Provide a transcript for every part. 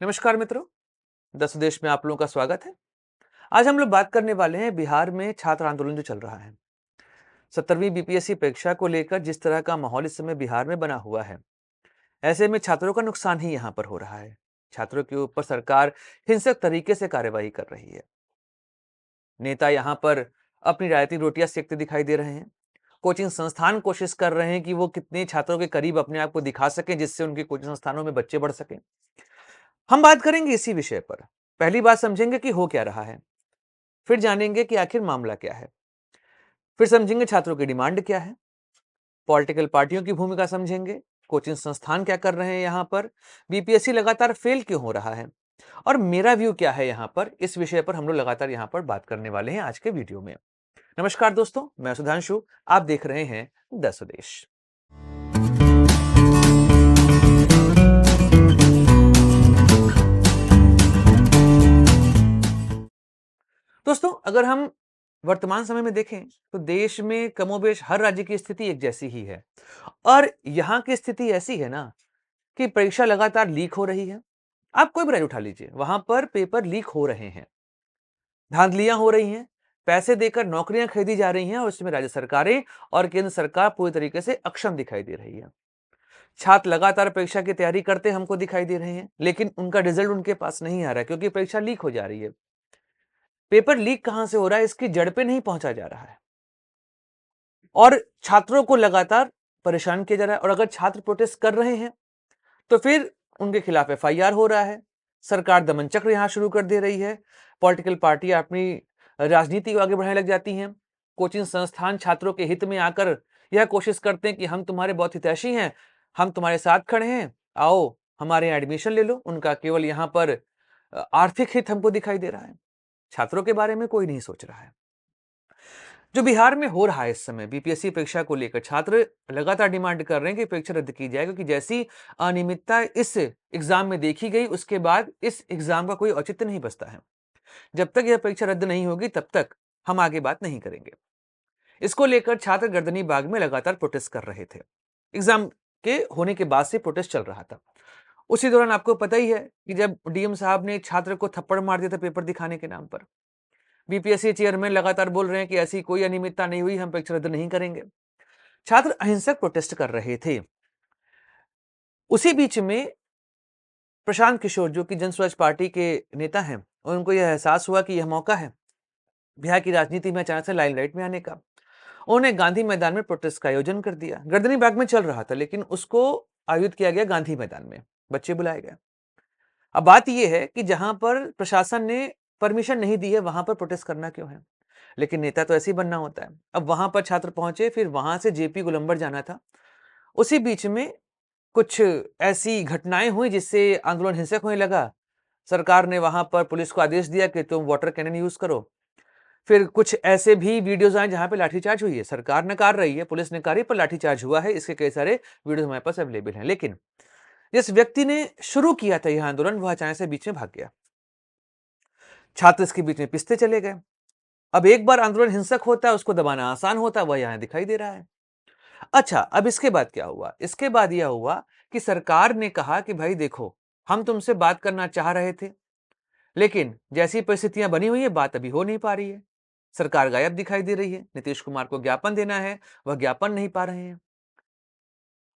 नमस्कार मित्रों, दस देश में आप लोगों का स्वागत है। आज हम लोग बात करने वाले हैं बिहार में छात्र आंदोलन जो चल रहा है। 17वीं बीपीएससी परीक्षा को लेकर जिस तरह का माहौल इस समय बिहार में बना हुआ है, ऐसे में छात्रों का नुकसान ही यहाँ पर हो रहा है। छात्रों के ऊपर सरकार हिंसक तरीके से कार्यवाही कर रही है। नेता यहाँ पर अपनी राजनीतिक रोटियां सेकते दिखाई दे रहे हैं। कोचिंग संस्थान कोशिश कर रहे हैं कि वो कितने छात्रों के करीब अपने आप को दिखा सकें, जिससे उनके कोचिंग संस्थानों में बच्चे बढ़ सकें। हम बात करेंगे इसी विषय पर। पहली बात समझेंगे कि हो क्या रहा है, फिर जानेंगे कि आखिर मामला क्या है, फिर समझेंगे छात्रों की डिमांड क्या है, पॉलिटिकल पार्टियों की भूमिका समझेंगे, कोचिंग संस्थान क्या कर रहे हैं यहाँ पर, बीपीएससी लगातार फेल क्यों हो रहा है और मेरा व्यू क्या है यहाँ पर। इस विषय पर हम लोग लगातार यहाँ पर बात करने वाले हैं आज के वीडियो में। नमस्कार दोस्तों, मैं सुधांशु, आप देख रहे हैं द स्वदेश। दोस्तों, अगर हम वर्तमान समय में देखें तो देश में कमोबेश हर राज्य की स्थिति एक जैसी ही है और यहाँ की स्थिति ऐसी है ना कि परीक्षा लगातार लीक हो रही है। आप कोई भी राज्य उठा लीजिए, वहां पर पेपर लीक हो रहे हैं, धांधलियां हो रही हैं, पैसे देकर नौकरियां खरीदी जा रही हैं और इसमें राज्य सरकारें और केंद्र सरकार पूरी तरीके से अक्षम दिखाई दे रही है। छात्र लगातार परीक्षा की तैयारी करते हमको दिखाई दे रहे हैं, लेकिन उनका रिजल्ट उनके पास नहीं आ रहा है क्योंकि परीक्षा लीक हो जा रही है। पेपर लीक कहां से हो रहा है, इसकी जड़ पे नहीं पहुंचा जा रहा है और छात्रों को लगातार परेशान किया जा रहा है। और अगर छात्र प्रोटेस्ट कर रहे हैं तो फिर उनके खिलाफ एफआईआर हो रहा है। सरकार दमन चक्र यहां शुरू कर दे रही है। पॉलिटिकल पार्टियां अपनी राजनीति को आगे बढ़ाने लग जाती हैं। कोचिंग संस्थान छात्रों के हित में आकर यह कोशिश करते हैं कि हम तुम्हारे बहुत हितैषी हैं, हम तुम्हारे साथ खड़े हैं, आओ हमारे यहाँ एडमिशन ले लो। उनका केवल यहाँ पर आर्थिक हित हमको दिखाई दे रहा है, छात्रों के बारे में कोई नहीं सोच रहा है। जो बिहार में हो रहा है इस समय बीपीएससी परीक्षा को लेकर, छात्र लगातार डिमांड कर रहे हैं कि परीक्षा रद्द की जाए, क्योंकि जैसी अनियमितता इस एग्जाम में देखी गई उसके बाद इस एग्जाम का कोई औचित्य नहीं बचता है। जब तक यह परीक्षा रद्द नहीं होगी तब तक हम आगे बात नहीं करेंगे। इसको लेकर छात्र गर्दनी बाग में लगातार प्रोटेस्ट कर रहे थे। एग्जाम के होने के बाद से प्रोटेस्ट चल रहा था। उसी दौरान आपको पता ही है कि जब डीएम साहब ने छात्र को थप्पड़ मार दिया था पेपर दिखाने के नाम पर, बीपीएससी चेयरमैन लगातार बोल रहे हैं कि ऐसी कोई अनियमितता नहीं हुई, हम परीक्षा रद्द नहीं करेंगे। छात्र अहिंसक प्रोटेस्ट कर रहे थे। उसी बीच में प्रशांत किशोर, जो कि जन स्वराज पार्टी के नेता हैं, उनको यह एहसास हुआ कि यह मौका है बिहार की राजनीति में अचानक से लाइमलाइट में आने का। उन्होंने गांधी मैदान में प्रोटेस्ट का आयोजन कर दिया। गर्दनी बाग में चल रहा था लेकिन उसको आयोजित किया गया गांधी मैदान में, बच्चे बुलाए गए। अब बात यह है कि जहां पर प्रशासन ने परमिशन नहीं दी है वहां पर प्रोटेस्ट करना क्यों है, लेकिन नेता तो ऐसे ही बनना होता है। अब वहां पर छात्र पहुंचे, फिर वहां से जेपी गोलंबर जाना था। उसी बीच में कुछ ऐसी घटनाएं हुई जिससे आंदोलन हिंसक होने लगा। सरकार ने वहां पर पुलिस को आदेश दिया कि तुम वाटर कैनन यूज करो। फिर कुछ ऐसे भी वीडियोज आए जहां पे लाठीचार्ज हुई है। सरकार नकार रही है, पुलिस नकार रही, पर लाठीचार्ज हुआ है। इसके कई सारे वीडियो हमारे पास अवेलेबल हैं। लेकिन जिस व्यक्ति ने शुरू किया था यह आंदोलन, वह अचानक से बीच में भाग गया। छात्र इसके बीच में पिसते चले गए। अब एक बार आंदोलन हिंसक होता है, उसको दबाना आसान होता है, वह यहां दिखाई दे रहा है। अच्छा, अब इसके बाद क्या हुआ? इसके बाद यह हुआ कि सरकार ने कहा कि भाई देखो, हम तुमसे बात करना चाह रहे थे, लेकिन जैसी परिस्थितियां बनी हुई है बात अभी हो नहीं पा रही है। सरकार गायब दिखाई दे रही है। नीतीश कुमार को ज्ञापन देना है, वह ज्ञापन नहीं पा रहे हैं।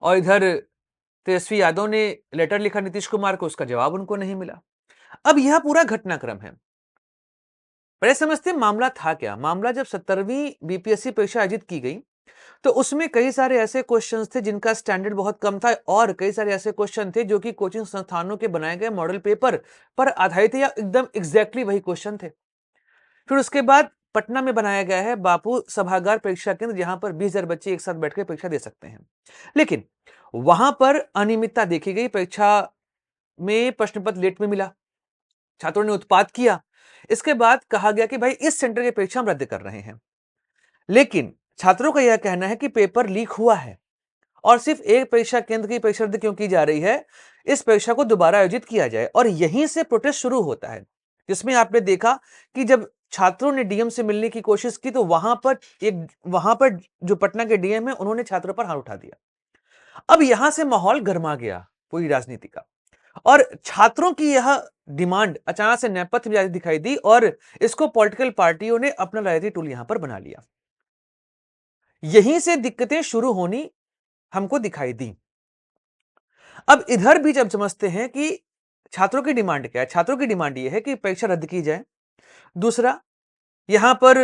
और इधर तेजस्वी यादव ने लेटर लिखा नीतीश कुमार को, उसका जवाब उनको नहीं मिला। अब यह पूरा घटनाक्रम है। पहले समझते हैं मामला था क्या। मामला, जब 17वीं बीपीएससी परीक्षा आयोजित की गई तो उसमें कई सारे ऐसे क्वेश्चंस थे जिनका स्टैंडर्ड बहुत कम था और कई सारे ऐसे क्वेश्चन थे जो कि कोचिंग संस्थानों के बनाए गए मॉडल पेपर पर आधारित थे या एकदम एग्जैक्टली वही क्वेश्चन थे। फिर उसके बाद पटना में बनाया गया है बापू सभागार परीक्षा केंद्र, जहां पर 20,000 बच्चे एक साथ बैठकर परीक्षा दे सकते हैं। लेकिन वहां पर अनियमितता देखी गई। परीक्षा में प्रश्न पत्र लेट में मिला, छात्रों ने उत्पात किया। इसके बाद कहा गया कि भाई इस सेंटर की परीक्षा हम रद्द कर रहे हैं। लेकिन छात्रों का यह कहना है कि पेपर लीक हुआ है और सिर्फ एक परीक्षा केंद्र की परीक्षा रद्द क्यों की जा रही है, इस परीक्षा को दोबारा आयोजित किया जाए। और यहीं से प्रोटेस्ट शुरू होता है, जिसमें आपने देखा कि जब छात्रों ने डीएम से मिलने की कोशिश की तो वहां पर जो पटना के डीएम है उन्होंने छात्रों पर हाथ उठा दिया। अब यहां से माहौल गर्मा गया पूरी राजनीति का। और छात्रों की यह डिमांड अचानक से नेपथ्य में दिखाई दी और इसको पॉलिटिकल पार्टियों ने अपना राजनीतिक टूल यहां पर बना लिया। यहीं से दिक्कतें शुरू होनी हमको दिखाई दी। अब इधर भी जब समझते हैं कि छात्रों की डिमांड क्या है, छात्रों की डिमांड यह है कि परीक्षा रद्द की जाए। दूसरा, यहां पर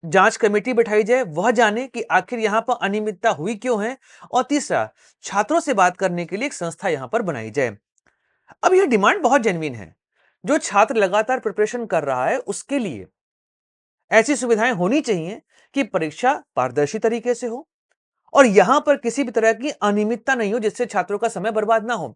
जांच कमेटी बैठाई जाए, वह जाने कि आखिर यहां पर अनियमितता हुई क्यों है। और तीसरा, छात्रों से बात करने के लिए एक संस्था यहां पर बनाई जाए। अब यह डिमांड बहुत जेन्युइन है। जो छात्र लगातार प्रिपरेशन कर रहा है उसके लिए ऐसी सुविधाएं होनी चाहिए कि परीक्षा पारदर्शी तरीके से हो और यहां पर किसी भी तरह की अनियमितता नहीं हो जिससे छात्रों का समय बर्बाद ना हो।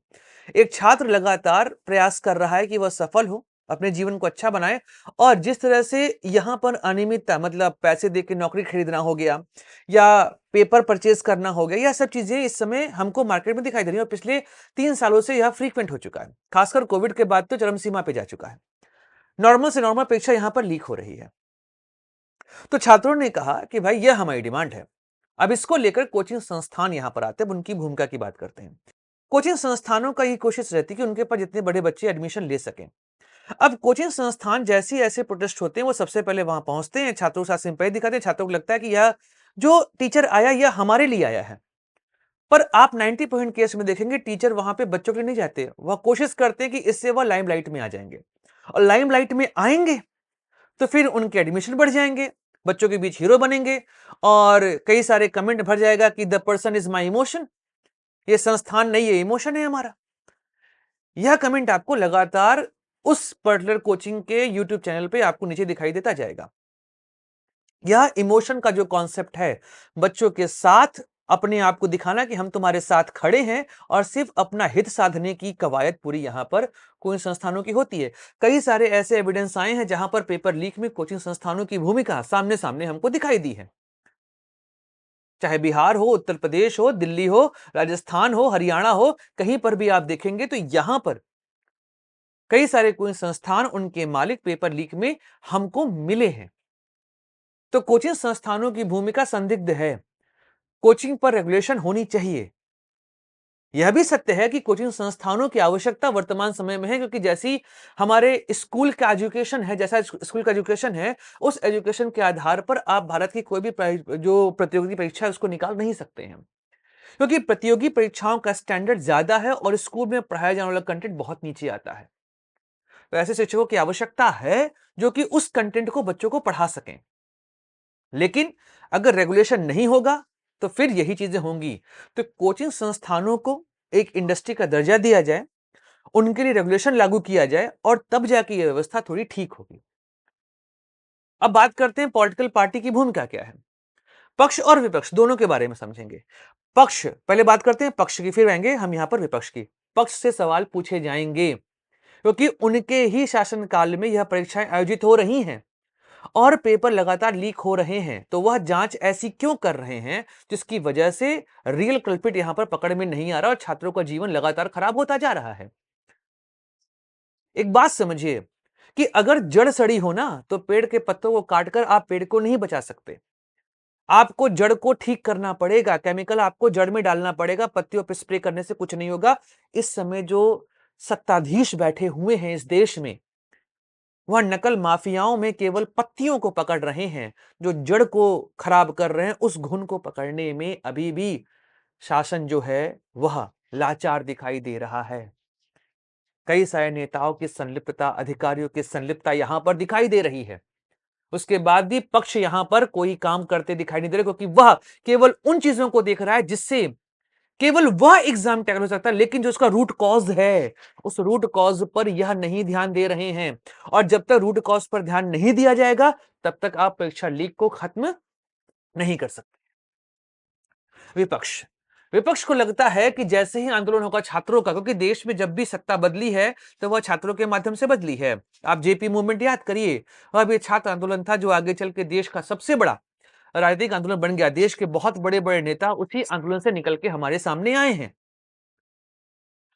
एक छात्र लगातार प्रयास कर रहा है कि वह सफल हो, अपने जीवन को अच्छा बनाए और जिस तरह से यहां पर अनियमितता मतलब पैसे देकर नौकरी खरीदना हो गया या पेपर परचेज करना हो गया, यह सब चीजें इस समय हमको मार्केट में दिखाई दे रही है और पिछले 3 सालों से यह फ्रीक्वेंट हो चुका है। खासकर कोविड के बाद तो चरम सीमा पे जा चुका है। नॉर्मल से नॉर्मल परीक्षा यहां पर लीक हो रही है। तो छात्रों ने कहा कि भाई यह हमारी डिमांड है। अब इसको लेकर कोचिंग संस्थान यहां पर आते हैं, उनकी भूमिका की बात करते हैं। कोचिंग संस्थानों का ये कोशिश रहती है कि उनके पास जितने बड़े बच्चे एडमिशन ले सकें। अब कोचिंग संस्थान जैसे ऐसे प्रोटेस्ट होते हैं वो सबसे पहले वहां पहुंचते हैं, छात्रों के साथ सिंपैथी दिखाते हैं। छात्रों को लगता है कि यह जो टीचर आया यह हमारे लिए आया है। पर आप 90% केस में देखेंगे टीचर वहां पे बच्चों के लिए नहीं जाते, वह कोशिश करते हैं कि इससे वह लाइमलाइट में आ जाएंगे और लाइमलाइट में आएंगे तो फिर उनके एडमिशन बढ़ जाएंगे, बच्चों के बीच हीरो बनेंगे और कई सारे कमेंट भर जाएगा कि the person is my emotion, ये संस्थान नहीं है, इमोशन है हमारा। यह कमेंट आपको लगातार उस पर्टिकुलर कोचिंग के यूट्यूब चैनल पे आपको नीचे दिखाई देता जाएगा। यह इमोशन का जो कॉन्सेप्ट है, बच्चों के साथ अपने आप को दिखाना कि हम तुम्हारे साथ खड़े हैं और सिर्फ अपना हित साधने की कवायद पूरी यहां पर कोचिंग संस्थानों की होती है। कई सारे ऐसे एविडेंस आए हैं जहां पर पेपर लीक में कोचिंग संस्थानों की भूमिका सामने सामने हमको दिखाई दी है। चाहे बिहार हो, उत्तर प्रदेश हो, दिल्ली हो, राजस्थान हो, हरियाणा हो, कहीं पर भी आप देखेंगे तो यहां पर कई सारे कोचिंग संस्थान उनके मालिक पेपर लीक में हमको मिले हैं। तो कोचिंग संस्थानों की भूमिका संदिग्ध है। कोचिंग पर रेगुलेशन होनी चाहिए। यह भी सत्य है कि कोचिंग संस्थानों की आवश्यकता वर्तमान समय में है क्योंकि जैसी हमारे स्कूल का एजुकेशन है, जैसा स्कूल का एजुकेशन है, उस एजुकेशन के आधार पर आप भारत की कोई भी जो प्रतियोगी परीक्षा है उसको निकाल नहीं सकते हैं क्योंकि प्रतियोगी परीक्षाओं का स्टैंडर्ड ज्यादा है और स्कूल में पढ़ाया जाने वाला कंटेंट बहुत नीचे आता है। तो ऐसे शिक्षकों की आवश्यकता है जो कि उस कंटेंट को बच्चों को पढ़ा सकें। लेकिन अगर रेगुलेशन नहीं होगा तो फिर यही चीजें होंगी। तो कोचिंग संस्थानों को एक इंडस्ट्री का दर्जा दिया जाए, उनके लिए रेगुलेशन लागू किया जाए और तब जाके यह व्यवस्था थोड़ी ठीक होगी। अब बात करते हैं पॉलिटिकल पार्टी की भूमिका क्या है। पक्ष और विपक्ष दोनों के बारे में समझेंगे। पक्ष पहले बात करते हैं पक्ष की, फिर आएंगे हम यहां पर विपक्ष की। पक्ष से सवाल पूछे जाएंगे क्योंकि उनके ही शासनकाल में यह परीक्षाएं आयोजित हो रही हैं और पेपर लगातार लीक हो रहे हैं। तो वह जांच ऐसी क्यों कर रहे हैं जिसकी वजह से रियल कल्पिट यहां पर पकड़ में नहीं आ रहा और छात्रों का जीवन लगातार खराब होता जा रहा है। एक बात समझिए कि अगर जड़ सड़ी हो ना तो पेड़ के पत्तों को काटकर आप पेड़ को नहीं बचा सकते। आपको जड़ को ठीक करना पड़ेगा, केमिकल आपको जड़ में डालना पड़ेगा, पत्तियों पर स्प्रे करने से कुछ नहीं होगा। इस समय जो सत्ताधीश बैठे हुए हैं इस देश में, वह नकल माफियाओं में केवल पत्तियों को पकड़ रहे हैं, जो जड़ को खराब कर रहे हैं उस घुन को पकड़ने में अभी भी शासन जो है वह लाचार दिखाई दे रहा है। कई सारे नेताओं की संलिप्तता, अधिकारियों की संलिप्तता यहां पर दिखाई दे रही है। उसके बाद भी पक्ष यहां पर कोई काम करते दिखाई नहीं दे रहे क्योंकि वह केवल उन चीजों को देख रहा है जिससे केवल वह एग्जाम टैकल हो सकता है, लेकिन जो उसका रूट कॉज है उस रूट कॉज पर यह नहीं ध्यान दे रहे हैं। और जब तक रूट कॉज पर ध्यान नहीं दिया जाएगा तब तक आप परीक्षा लीक को खत्म नहीं कर सकते। विपक्ष विपक्ष को लगता है कि जैसे ही आंदोलन होगा छात्रों का, क्योंकि देश में जब भी सत्ता बदली है तो वह छात्रों के माध्यम से बदली है। आप जेपी मूवमेंट याद करिए, वह भी छात्र आंदोलन था जो आगे चल के देश का सबसे बड़ा राजनीतिक आंदोलन बन गया। देश के बहुत बड़े बड़े नेता उसी आंदोलन से निकल के हमारे सामने आए हैं।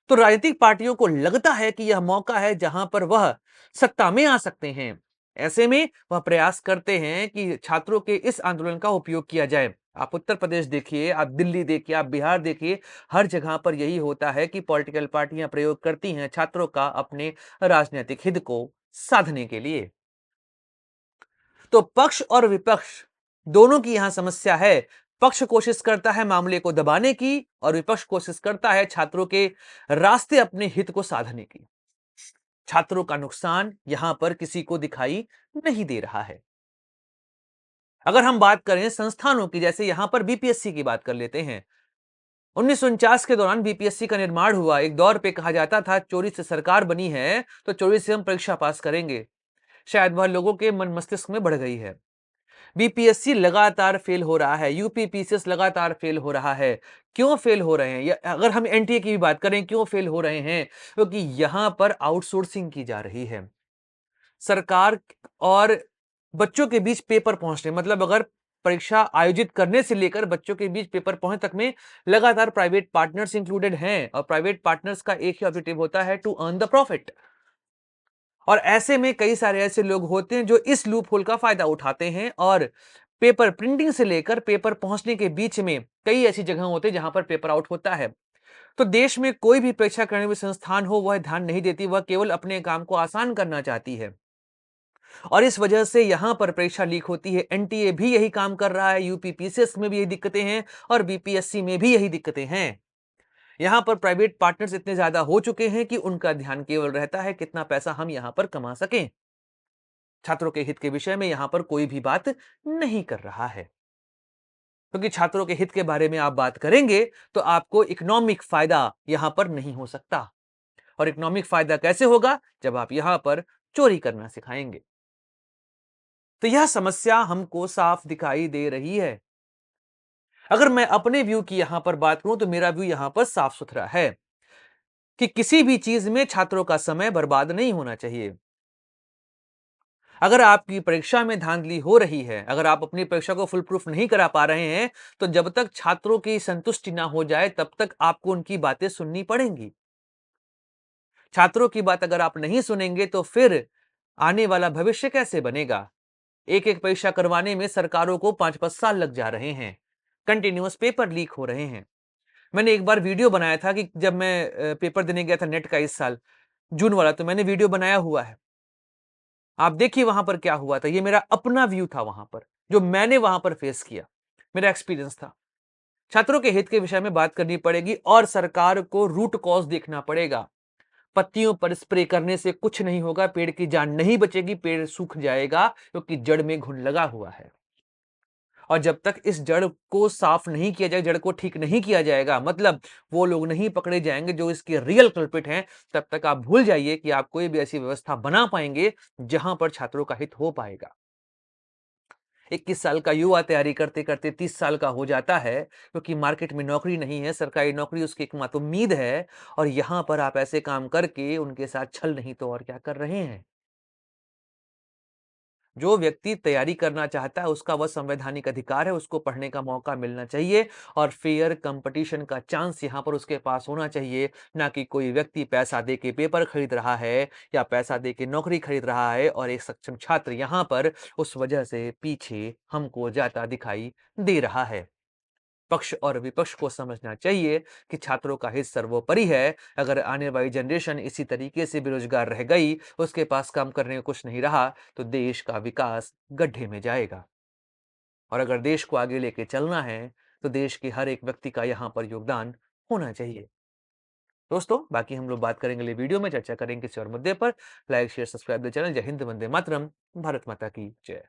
तो राजनीतिक पार्टियों को लगता है कि यह मौका है जहां पर वह सत्ता में आ सकते हैं। ऐसे में वह प्रयास करते हैं कि छात्रों के इस आंदोलन का उपयोग किया जाए। आप उत्तर प्रदेश देखिए, आप दिल्ली देखिए, आप बिहार देखिए, हर जगह पर यही होता है कि पॉलिटिकल पार्टियां प्रयोग करती हैं छात्रों का अपने राजनीतिक हित को साधने के लिए। तो पक्ष और विपक्ष दोनों की यहां समस्या है। पक्ष कोशिश करता है मामले को दबाने की और विपक्ष कोशिश करता है छात्रों के रास्ते अपने हित को साधने की। छात्रों का नुकसान यहां पर किसी को दिखाई नहीं दे रहा है। अगर हम बात करें संस्थानों की, जैसे यहां पर बीपीएससी की बात कर लेते हैं। 1949 के दौरान बीपीएससी का निर्माण हुआ। एक दौर पे कहा जाता था चोरी से सरकार बनी है तो चोरी से हम परीक्षा पास करेंगे। शायद वह लोगों के मन मस्तिष्क में बढ़ गई है। बीपीएससी लगातार फेल हो रहा है, यूपीपीसीएस लगातार फेल हो रहा है। क्यों फेल हो रहे हैं? या अगर हम एनटीए की भी बात करें, क्यों फेल हो रहे हैं? क्योंकि यहां पर आउटसोर्सिंग की जा रही है। सरकार और बच्चों के बीच पेपर पहुंचने, मतलब अगर परीक्षा आयोजित करने से लेकर बच्चों के बीच पेपर पहुंच तक में लगातार प्राइवेट पार्टनर्स इंक्लूडेड हैं, और प्राइवेट पार्टनर्स का एक ही ऑब्जेक्टिव होता है, टू अर्न द प्रॉफिट। और ऐसे में कई सारे ऐसे लोग होते हैं जो इस लूप होल का फायदा उठाते हैं, और पेपर प्रिंटिंग से लेकर पेपर पहुंचने के बीच में कई ऐसी जगह होते हैं जहां पर पेपर आउट होता है। तो देश में कोई भी परीक्षा करने वाली संस्थान हो, वह ध्यान नहीं देती, वह केवल अपने काम को आसान करना चाहती है। और इस वजह से यहां पर परीक्षा लीक होती है। एनटीए भी यही काम कर रहा है, यूपीपीसीएस में भी यही दिक्कतें हैं, और बीपीएससी में भी यही दिक्कतें हैं। यहां पर प्राइवेट पार्टनर्स इतने ज्यादा हो चुके हैं कि उनका ध्यान केवल रहता है कितना पैसा हम यहां पर कमा सकें। छात्रों के हित के विषय में यहां पर कोई भी बात नहीं कर रहा है। क्योंकि छात्रों के हित के बारे में आप बात करेंगे तो आपको इकोनॉमिक फायदा यहां पर नहीं हो सकता। और इकोनॉमिक फायदा कैसे होगा? जब आप यहां पर चोरी करना सिखाएंगे। तो यह समस्या हमको साफ दिखाई दे रही है। अगर मैं अपने व्यू की यहां पर बात करूं तो मेरा व्यू यहां पर साफ सुथरा है कि किसी भी चीज में छात्रों का समय बर्बाद नहीं होना चाहिए। अगर आपकी परीक्षा में धांधली हो रही है, अगर आप अपनी परीक्षा को फुल प्रूफ नहीं करा पा रहे हैं, तो जब तक छात्रों की संतुष्टि ना हो जाए तब तक आपको उनकी बातें सुननी पड़ेंगी। छात्रों की बात अगर आप नहीं सुनेंगे तो फिर आने वाला भविष्य कैसे बनेगा? एक एक परीक्षा करवाने में सरकारों को 5-5 साल लग जा रहे हैं। कंटिन्यूअस पेपर लीक हो रहे हैं। मैंने एक बार वीडियो बनाया था कि जब मैं पेपर देने गया था नेट का इस साल, जून वाला, तो मैंने वीडियो बनाया हुआ है। आप देखिए वहां पर क्या हुआ था। ये मेरा अपना व्यू था वहां पर, जो मैंने वहां पर फेस किया, मेरा एक्सपीरियंस था। छात्रों के हित के विषय में बात करनी पड़ेगी और सरकार को रूट कॉज देखना पड़ेगा। पत्तियों पर स्प्रे करने से कुछ नहीं होगा, पेड़ की जान नहीं बचेगी, पेड़ सूख जाएगा क्योंकि जड़ में घुन लगा हुआ है। और जब तक इस जड़ को साफ नहीं किया जाए, जड़ को ठीक नहीं किया जाएगा, मतलब वो लोग नहीं पकड़े जाएंगे जो इसके रियल कल्प्रिट हैं, तब तक आप भूल जाइए कि आप कोई भी ऐसी व्यवस्था बना पाएंगे जहां पर छात्रों का हित हो पाएगा। 21 साल का युवा तैयारी करते करते 30 साल का हो जाता है क्योंकि मार्केट में नौकरी नहीं है, सरकारी नौकरी उसकी एकमात्र उम्मीद है, और यहां पर आप ऐसे काम करके उनके साथ छल नहीं तो और क्या कर रहे हैं। जो व्यक्ति तैयारी करना चाहता है उसका वह संवैधानिक अधिकार है, उसको पढ़ने का मौका मिलना चाहिए और फेयर कंपटीशन का चांस यहां पर उसके पास होना चाहिए। ना कि कोई व्यक्ति पैसा दे के पेपर खरीद रहा है या पैसा दे के नौकरी खरीद रहा है और एक सक्षम छात्र यहां पर उस वजह से पीछे हमको जाता दिखाई दे रहा है। पक्ष और विपक्ष को समझना चाहिए कि छात्रों का हित सर्वोपरि है। अगर आने वाली जनरेशन इसी तरीके से बेरोजगार रह गई, उसके पास काम करने को कुछ नहीं रहा, तो देश का विकास गड्ढे में जाएगा। और अगर देश को आगे लेके चलना है तो देश के हर एक व्यक्ति का यहाँ पर योगदान होना चाहिए। दोस्तों, बाकी हम लोग बात करेंगे अगले वीडियो में, चर्चा करेंगे किसी और मुद्दे पर। Like share subscribe the channel. जय हिंद, वंदे मातरम, भारत माता की जय।